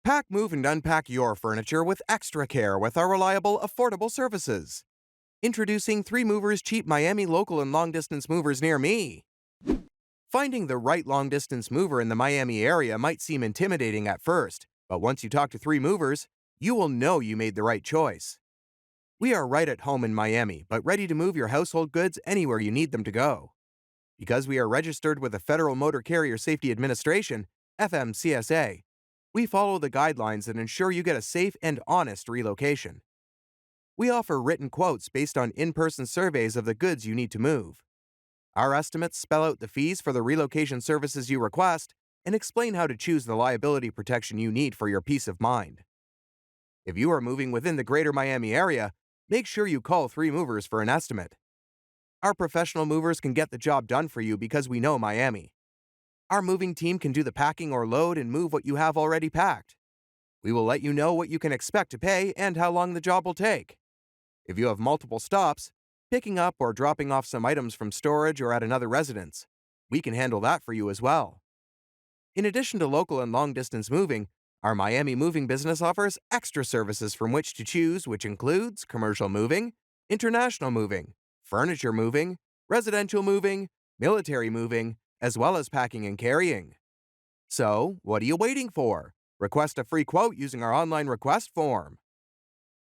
Pack, move, and unpack your furniture with extra care with our reliable, affordable services. Introducing 3 Movers Cheap Miami Local and Long Distance Movers near me. Finding the right long distance mover in the Miami area might seem intimidating at first, but once you talk to 3 Movers, you will know you made the right choice. We are right at home in Miami, but ready to move your household goods anywhere you need them to go. Because we are registered with the Federal Motor Carrier Safety Administration, FMCSA, we follow the guidelines that ensure you get a safe and honest relocation. We offer written quotes based on in-person surveys of the goods you need to move. Our estimates spell out the fees for the relocation services you request and explain how to choose the liability protection you need for your peace of mind. If you are moving within the greater Miami area, make sure you call 3 Movers for an estimate. Our professional movers can get the job done for you because we know Miami. Our moving team can do the packing or load and move what you have already packed. We will let you know what you can expect to pay and how long the job will take. If you have multiple stops, picking up or dropping off some items from storage or at another residence, we can handle that for you as well. In addition to local and long-distance moving, our Miami moving business offers extra services from which to choose, which includes commercial moving, international moving, furniture moving, residential moving, military moving, as well as packing and carrying. So, what are you waiting for? Request a free quote using our online request form.